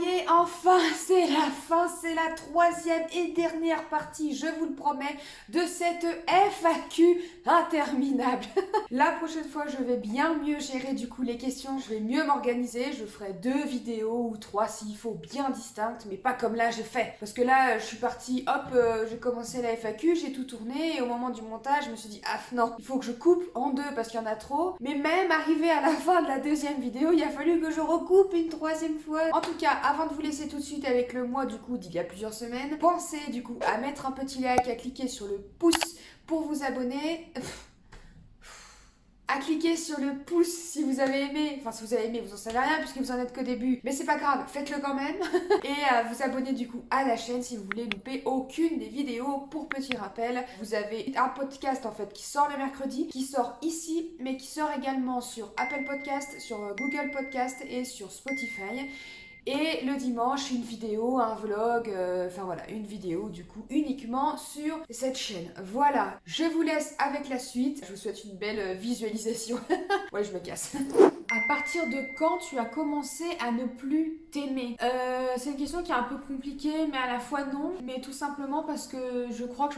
y est, enfin, c'est la fin, c'est la troisième et dernière partie, je vous le promets, de cette FAQ interminable. La prochaine fois, je vais bien mieux gérer du coup les questions, je vais mieux m'organiser, je ferai 2 vidéos ou 3 s'il faut, bien distinctes, mais pas comme là j'ai fait. Parce que là, je suis partie, hop, j'ai commencé la FAQ, j'ai tout tourné, et au moment du montage, je me suis dit, ah non, il faut que je coupe en 2 parce qu'il y en a trop. Mais même arrivé à la fin de la deuxième vidéo, il a fallu que je recoupe une 3e fois. En tout cas, avant de vous laisser tout de suite avec le mois du coup d'il y a plusieurs semaines, pensez du coup à mettre un petit like, à cliquer sur le pouce pour vous abonner. À cliquer sur le pouce si vous avez aimé, enfin si vous avez aimé vous en savez rien puisque vous en êtes qu'au début, mais c'est pas grave, faites-le quand même. Et à vous abonner du coup à la chaîne si vous voulez louper aucune des vidéos. Pour petit rappel, vous avez un podcast en fait qui sort le mercredi, qui sort ici, mais qui sort également sur Apple Podcast, sur Google Podcast et sur Spotify. Et le dimanche, une vidéo, un vlog, enfin voilà, une vidéo du coup uniquement sur cette chaîne. Voilà, je vous laisse avec la suite. Je vous souhaite une belle visualisation. Ouais, je me casse. À partir de quand tu as commencé à ne plus t'aimer? C'est une question qui est un peu compliquée, mais à la fois non. Mais tout simplement parce que je crois que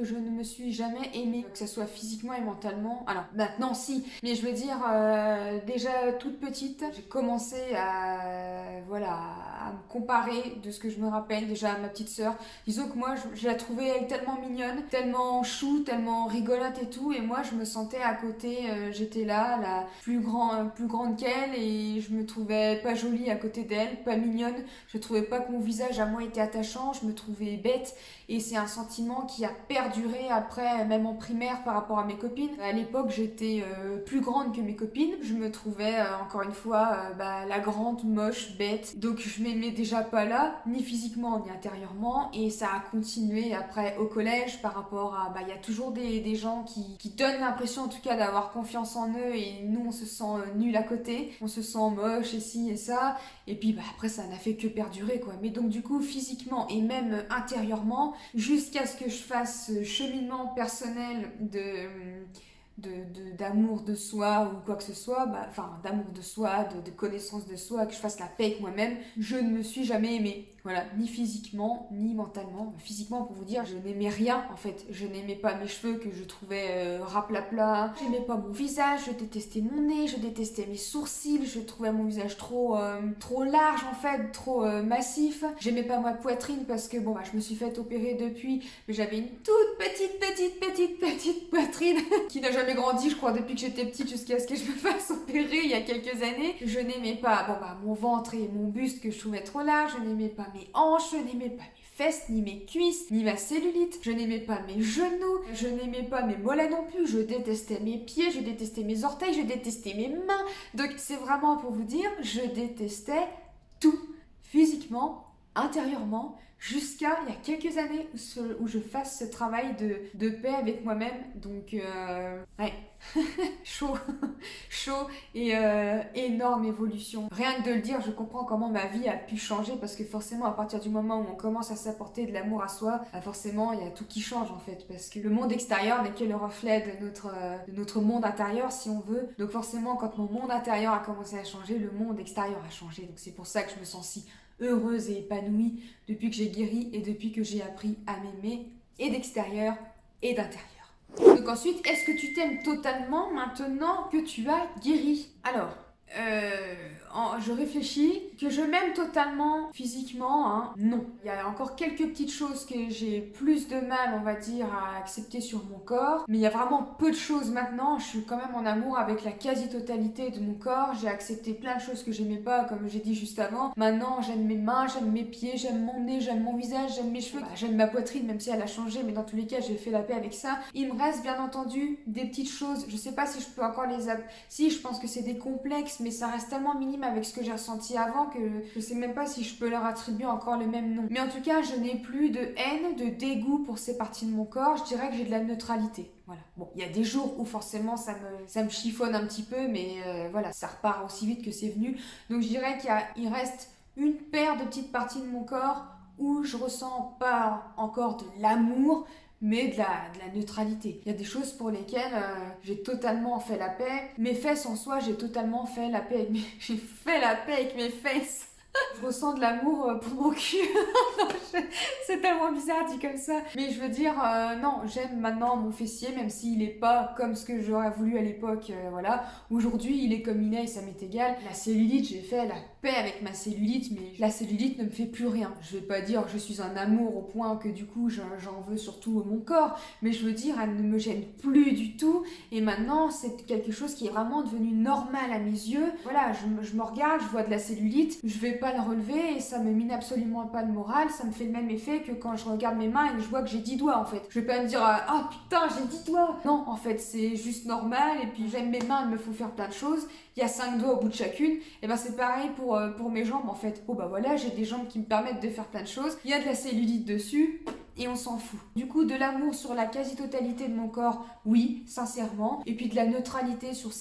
je ne me suis jamais aimée, que ce soit physiquement et mentalement. Alors maintenant si, mais je veux dire déjà toute petite, j'ai commencé à me comparer de ce que je me rappelle déjà à ma petite sœur. Disons que moi je la trouvais elle tellement mignonne, tellement chou, tellement rigolote et tout, et moi je me sentais à côté, j'étais là, la plus grande qu'elle, et je me trouvais pas jolie à côté d'elle, pas mignonne, je trouvais pas que mon visage à moi était attachant, je me trouvais bête, et c'est un sentiment qui a perduré après, même en primaire par rapport à mes copines. À l'époque j'étais plus grande que mes copines, je me trouvais encore une fois la grande, moche, bête, donc je m'aimais déjà pas là, ni physiquement ni intérieurement, et ça a continué après au collège par rapport à, il y a toujours des gens qui donnent l'impression en tout cas d'avoir confiance en eux, et nous on se sent nul à côté, on se sent moche et ci et ça, et puis après ça n'a fait que perdurer quoi. Mais donc du coup physiquement et même intérieurement, jusqu'à ce que je fasse ce cheminement personnel d'amour de soi ou quoi que ce soit, enfin d'amour de soi, de connaissance de soi, que je fasse la paix avec moi-même, je ne me suis jamais aimée. Voilà, ni physiquement, ni mentalement. Physiquement, pour vous dire, je n'aimais rien en fait. Je n'aimais pas mes cheveux que je trouvais raplapla. J'aimais pas mon visage, je détestais mon nez, je détestais mes sourcils, je trouvais mon visage trop large en fait, trop massif. J'aimais pas ma poitrine parce que je me suis fait opérer depuis, mais j'avais une toute petite poitrine qui n'a jamais grandi, je crois, depuis que j'étais petite jusqu'à ce que je me fasse opérer il y a quelques années. Je n'aimais pas mon ventre et mon buste que je trouvais trop large, je n'aimais pas mes hanches, je n'aimais pas mes fesses, ni mes cuisses, ni ma cellulite, je n'aimais pas mes genoux, je n'aimais pas mes mollets non plus, je détestais mes pieds, je détestais mes orteils, je détestais mes mains. Donc c'est vraiment pour vous dire, je détestais tout, physiquement, intérieurement, jusqu'à il y a quelques années où je fasse ce travail de paix avec moi-même. Donc ouais, chaud, chaud et énorme évolution. Rien que de le dire, je comprends comment ma vie a pu changer, parce que forcément à partir du moment où on commence à s'apporter de l'amour à soi, forcément il y a tout qui change en fait, parce que le monde extérieur n'est que le reflet de notre monde intérieur si on veut. Donc forcément quand mon monde intérieur a commencé à changer, le monde extérieur a changé. Donc c'est pour ça que je me sens si heureuse et épanouie depuis que j'ai guéri et depuis que j'ai appris à m'aimer, et d'extérieur et d'intérieur. Donc ensuite, est-ce que tu t'aimes totalement maintenant que tu as guéri? Alors, je réfléchis, que je m'aime totalement physiquement, non. Il y a encore quelques petites choses que j'ai plus de mal, on va dire, à accepter sur mon corps, mais il y a vraiment peu de choses maintenant. Je suis quand même en amour avec la quasi-totalité de mon corps. J'ai accepté plein de choses que j'aimais pas, comme j'ai dit juste avant. Maintenant, j'aime mes mains, j'aime mes pieds, j'aime mon nez, j'aime mon visage, j'aime mes cheveux, j'aime ma poitrine, même si elle a changé, mais dans tous les cas, j'ai fait la paix avec ça. Il me reste bien entendu des petites choses, je sais pas si je peux encore si, je pense que c'est des complexes, mais ça reste tellement minime avec ce que j'ai ressenti avant que je sais même pas si je peux leur attribuer encore le même nom. Mais en tout cas, je n'ai plus de haine, de dégoût pour ces parties de mon corps. Je dirais que j'ai de la neutralité. Voilà. Bon, il y a des jours où forcément ça me chiffonne un petit peu, mais voilà, ça repart aussi vite que c'est venu. Donc je dirais qu'il reste une paire de petites parties de mon corps où je ressens pas encore de l'amour, mais de la neutralité. Il y a des choses pour lesquelles j'ai totalement fait la paix. Mes fesses en soi, j'ai totalement fait la paix avec j'ai fait la paix avec mes fesses. Je ressens de l'amour pour mon cul. Non, c'est tellement bizarre dit comme ça. Mais je veux dire, non, j'aime maintenant mon fessier, même s'il est pas comme ce que j'aurais voulu à l'époque. Voilà. Aujourd'hui, il est comme il est et ça m'est égal. La cellulite, j'ai fait la paix avec ma cellulite, mais la cellulite ne me fait plus rien. Je vais pas dire que je suis un amour au point que du coup j'en veux surtout mon corps, mais je veux dire, elle ne me gêne plus du tout. Et maintenant, c'est quelque chose qui est vraiment devenu normal à mes yeux. Voilà, je me regarde, je vois de la cellulite, je vais pas le relever et ça me mine absolument pas le moral. Ça me fait le même effet que quand je regarde mes mains et que je vois que j'ai 10 doigts en fait. Je vais pas me dire ah putain j'ai 10 doigts. Non, en fait c'est juste normal et puis j'aime mes mains, elles me font faire plein de choses. Il y a 5 doigts au bout de chacune. Et ben c'est pareil pour mes jambes en fait. Oh bah voilà, j'ai des jambes qui me permettent de faire plein de choses. Il y a de la cellulite dessus. Et on s'en fout. Du coup, de l'amour sur la quasi-totalité de mon corps, oui, sincèrement. Et puis de la neutralité sur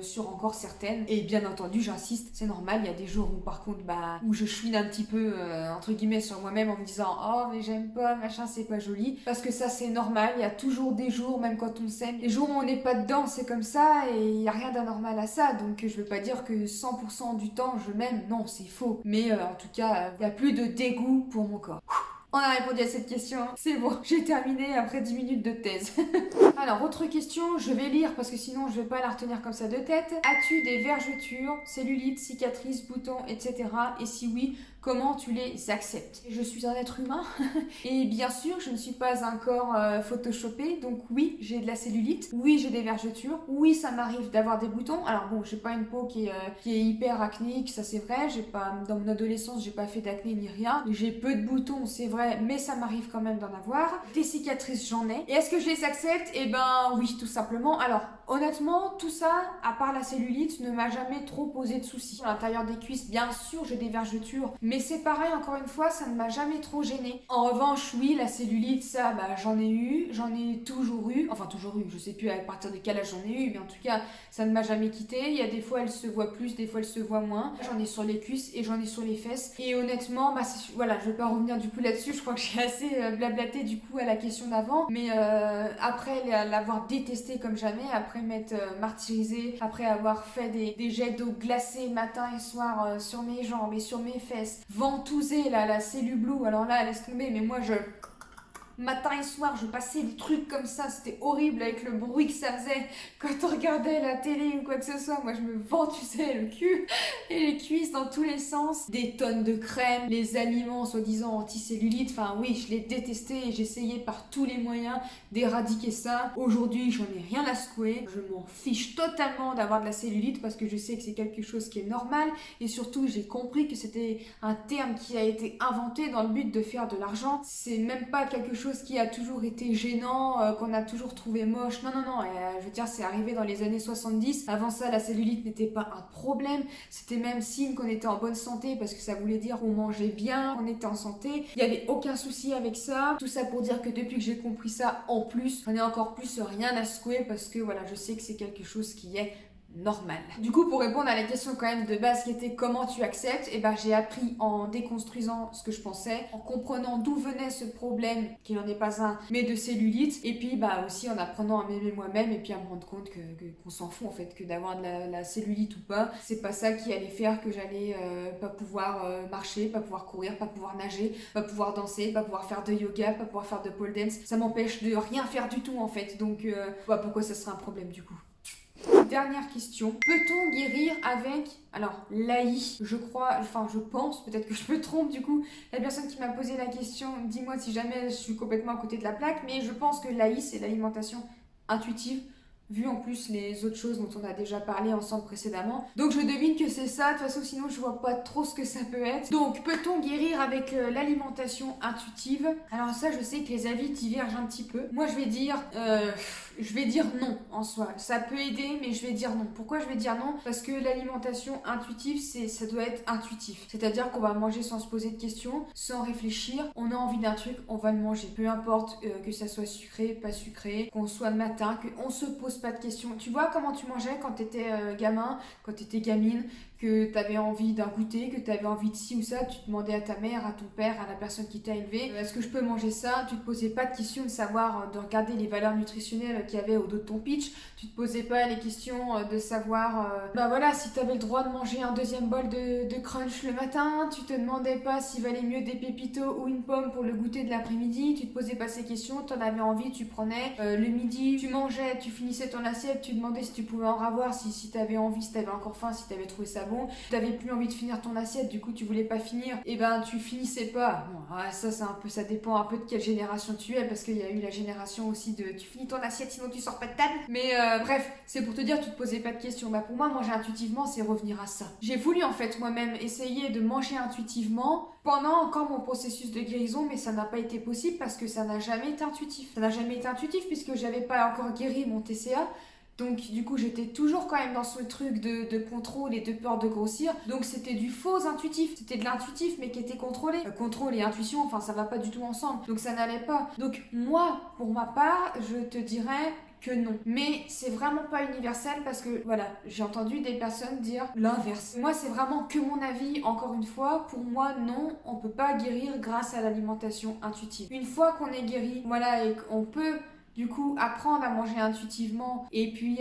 sur encore certaines. Et bien entendu, j'insiste, c'est normal, il y a des jours où par contre, où je chouine un petit peu, entre guillemets, sur moi-même en me disant « Oh, mais j'aime pas, machin, c'est pas joli. » Parce que ça, c'est normal, il y a toujours des jours, même quand on s'aime, les jours où on n'est pas dedans, c'est comme ça, et il n'y a rien d'anormal à ça. Donc je veux pas dire que 100% du temps, je m'aime, non, c'est faux. Mais en tout cas, il n'y a plus de dégoût pour mon corps. On a répondu à cette question, c'est bon, j'ai terminé après 10 minutes de thèse. Alors, autre question, je vais lire parce que sinon je vais pas la retenir comme ça de tête. As-tu des vergetures, cellulites, cicatrices, boutons, etc. Et si oui, comment tu les acceptes? Je suis un être humain et bien sûr, je ne suis pas un corps photoshopé, donc oui, j'ai de la cellulite, oui, j'ai des vergetures, oui, ça m'arrive d'avoir des boutons. Alors bon, j'ai pas une peau qui est hyper acnéique, ça c'est vrai, dans mon adolescence, j'ai pas fait d'acné ni rien. J'ai peu de boutons, c'est vrai, mais ça m'arrive quand même d'en avoir. Des cicatrices, j'en ai. Et est-ce que je les accepte? Eh ben oui, tout simplement. Alors, honnêtement, tout ça, à part la cellulite, ne m'a jamais trop posé de soucis. À l'intérieur des cuisses, bien sûr, j'ai des vergetures, mais c'est pareil, encore une fois, ça ne m'a jamais trop gênée. En revanche, oui, la cellulite, ça, j'en ai toujours eu. Enfin, toujours eu, je sais plus à partir de quel âge j'en ai eu, mais en tout cas, ça ne m'a jamais quitté. Il y a des fois, elle se voit plus, des fois, elle se voit moins. J'en ai sur les cuisses et j'en ai sur les fesses. Et honnêtement, voilà, je vais pas revenir du coup là-dessus, je crois que j'ai assez blablaté du coup à la question d'avant, mais après l'avoir détesté comme jamais, après m'être martyrisée, après avoir fait des jets d'eau glacée matin et soir sur mes jambes et sur mes fesses, ventousée la cellule bleue, alors là laisse tomber, mais moi matin et soir, je passais des trucs comme ça, c'était horrible avec le bruit que ça faisait quand on regardait la télé ou quoi que ce soit. Moi, je me ventusais le cul et les cuisses dans tous les sens. Des tonnes de crème, les aliments soi-disant anti-cellulite. Enfin, oui, je l'ai détesté et j'essayais par tous les moyens d'éradiquer ça. Aujourd'hui, j'en ai rien à secouer. Je m'en fiche totalement d'avoir de la cellulite parce que je sais que c'est quelque chose qui est normal et surtout, j'ai compris que c'était un terme qui a été inventé dans le but de faire de l'argent. C'est même pas quelque chose qui a toujours été gênant, qu'on a toujours trouvé moche. Non, je veux dire, c'est arrivé dans les années 70. Avant ça, la cellulite n'était pas un problème. C'était même signe qu'on était en bonne santé parce que ça voulait dire qu'on mangeait bien, qu'on était en santé. Il n'y avait aucun souci avec ça. Tout ça pour dire que depuis que j'ai compris ça, en plus, j'en ai encore plus rien à secouer parce que voilà, je sais que c'est quelque chose qui est normal. Du coup, pour répondre à la question quand même de base qui était comment tu acceptes, j'ai appris en déconstruisant ce que je pensais, en comprenant d'où venait ce problème, qui n'en est pas un, mais de cellulite, et puis aussi en apprenant à m'aimer moi-même et puis à me rendre compte qu'on s'en fout en fait, que d'avoir de la cellulite ou pas, c'est pas ça qui allait faire que j'allais pas pouvoir marcher, pas pouvoir courir, pas pouvoir nager, pas pouvoir danser, pas pouvoir faire de yoga, pas pouvoir faire de pole dance. Ça m'empêche de rien faire du tout en fait, donc pourquoi ça serait un problème du coup? Dernière question. Peut-on guérir avec, alors, l'AI, je pense, peut-être que je me trompe du coup, la personne qui m'a posé la question, dis-moi si jamais je suis complètement à côté de la plaque, mais je pense que l'AI, c'est l'alimentation intuitive, vu en plus les autres choses dont on a déjà parlé ensemble précédemment. Donc je devine que c'est ça, de toute façon sinon je vois pas trop ce que ça peut être. Donc peut-on guérir avec l'alimentation intuitive? Alors ça je sais que les avis divergent un petit peu. Moi je vais dire non en soi. Ça peut aider mais je vais dire non. Pourquoi je vais dire non? Parce que l'alimentation intuitive ça doit être intuitif. C'est-à-dire qu'on va manger sans se poser de questions, sans réfléchir. On a envie d'un truc, on va le manger. Peu importe que ça soit sucré, pas sucré, qu'on soit le matin, qu'on se pose pas de questions. Tu vois comment tu mangeais quand t'étais gamin, quand t'étais gamine, que tu avais envie d'un goûter, que tu avais envie de ci ou ça, tu demandais à ta mère, à ton père, à la personne qui t'a élevé, est-ce que je peux manger ça? Tu te posais pas de questions de savoir, de regarder les valeurs nutritionnelles qu'il y avait au dos de ton pitch, tu te posais pas les questions de savoir, voilà, si tu avais le droit de manger un deuxième bol de crunch le matin, tu te demandais pas s'il valait mieux des pépitos ou une pomme pour le goûter de l'après-midi, tu te posais pas ces questions, tu en avais envie, tu prenais, le midi, tu mangeais, tu finissais ton assiette, tu demandais si tu pouvais en avoir, si tu avais envie, si tu avais encore faim, si tu avais trouvé ça bon, tu n'avais plus envie de finir ton assiette, du coup tu voulais pas finir, et ben tu finissais pas. Bon, ça c'est un peu, ça dépend un peu de quelle génération tu es, parce qu'il y a eu la génération aussi de tu finis ton assiette sinon tu sors pas de table. Mais bref, c'est pour te dire, tu te posais pas de questions. Bah pour moi, manger intuitivement, c'est revenir à ça. J'ai voulu en fait moi-même essayer de manger intuitivement pendant encore mon processus de guérison, mais ça n'a pas été possible parce que ça n'a jamais été intuitif. Ça n'a jamais été intuitif puisque j'avais pas encore guéri mon TCA. Donc du coup j'étais toujours quand même dans ce truc de contrôle et de peur de grossir. Donc c'était du faux intuitif. C'était de l'intuitif mais qui était contrôlé. Contrôle et intuition, enfin ça va pas du tout ensemble. Donc ça n'allait pas. Donc moi, pour ma part, je te dirais que non. Mais c'est vraiment pas universel parce que voilà, j'ai entendu des personnes dire l'inverse. Moi c'est vraiment que mon avis, encore une fois. Pour moi non, on peut pas guérir grâce à l'alimentation intuitive. Une fois qu'on est guéri, voilà, et qu'on peut du coup apprendre à manger intuitivement et puis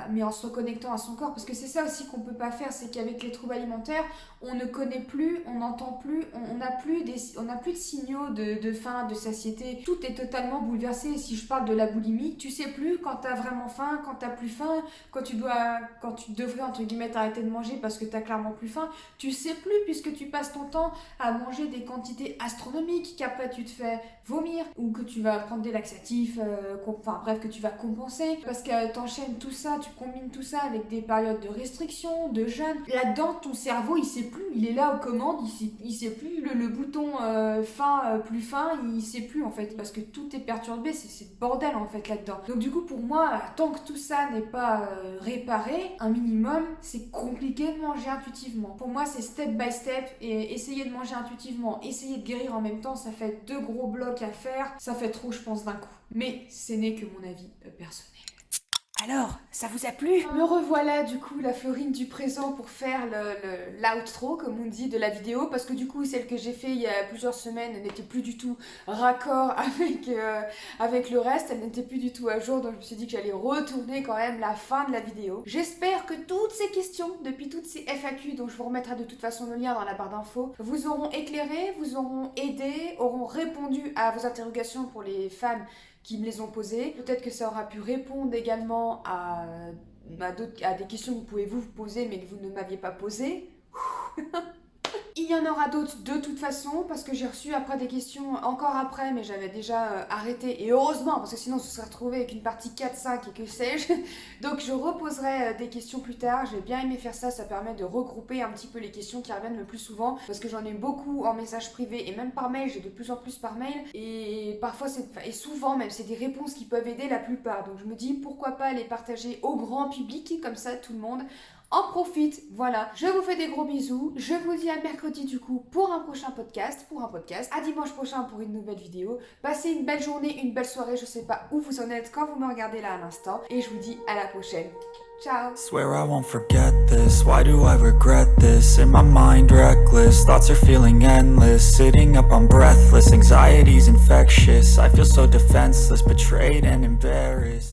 mais en se reconnectant à son corps, parce que c'est ça aussi qu'on peut pas faire, c'est qu'avec les troubles alimentaires on ne connaît plus, on n'entend plus, on n'a plus de signaux de faim, de satiété, tout est totalement bouleversé. Si je parle de la boulimie, tu sais plus quand t'as vraiment faim, quand t'as plus faim, quand tu devrais entre guillemets t'arrêter de manger parce que t'as clairement plus faim, tu sais plus puisque tu passes ton temps à manger des quantités astronomiques qu'après tu te fais vomir ou que tu vas prendre des laxatifs, que tu vas compenser parce que t'enchaînes tout ça, tu combines tout ça avec des périodes de restriction, de jeûne. Là-dedans, ton cerveau, il sait plus, il est là aux commandes, il sait plus le bouton fin, plus fin, il sait plus en fait parce que tout est perturbé, c'est le bordel en fait là-dedans. Donc du coup, pour moi, tant que tout ça n'est pas réparé, un minimum, c'est compliqué de manger intuitivement. Pour moi, c'est step by step et essayer de manger intuitivement, essayer de guérir en même temps, ça fait 2 gros blocs à faire, ça fait trop, je pense, d'un coup. Mais ce n'est que mon avis personnel. Alors, ça vous a plu? Me revoilà du coup la Florine du présent pour faire l'outro comme on dit de la vidéo, parce que du coup celle que j'ai fait il y a plusieurs semaines n'était plus du tout raccord avec le reste, elle n'était plus du tout à jour, donc je me suis dit que j'allais retourner quand même la fin de la vidéo. J'espère que toutes ces questions, depuis toutes ces FAQ dont je vous remettrai de toute façon le lien dans la barre d'infos, vous auront éclairé, vous auront aidé, auront répondu à vos interrogations pour les femmes qui me les ont posées. Peut-être que ça aura pu répondre également à des questions que vous pouvez vous poser mais que vous ne m'aviez pas posées. Il y en aura d'autres de toute façon parce que j'ai reçu après des questions encore après, mais j'avais déjà arrêté, et heureusement parce que sinon on se serait retrouvé avec une partie 4, 5 et que sais-je. Donc je reposerai des questions plus tard. J'ai bien aimé faire ça, ça permet de regrouper un petit peu les questions qui reviennent le plus souvent parce que j'en ai beaucoup en message privé et même par mail, j'ai de plus en plus par mail et parfois et souvent même c'est des réponses qui peuvent aider la plupart. Donc je me dis pourquoi pas les partager au grand public, comme ça tout le monde en profite. Voilà, je vous fais des gros bisous, je vous dis à mercredi du coup pour un prochain podcast, à dimanche prochain pour une nouvelle vidéo. Passez une belle journée, une belle soirée, je sais pas où vous en êtes quand vous me regardez là à l'instant, et je vous dis à la prochaine. Ciao. Swear I won't forget this, why do I regret this? In my mind reckless, thoughts are feeling endless. Sitting up I'm breathless, anxiety's infectious. I feel so defenseless, betrayed and embarrassed.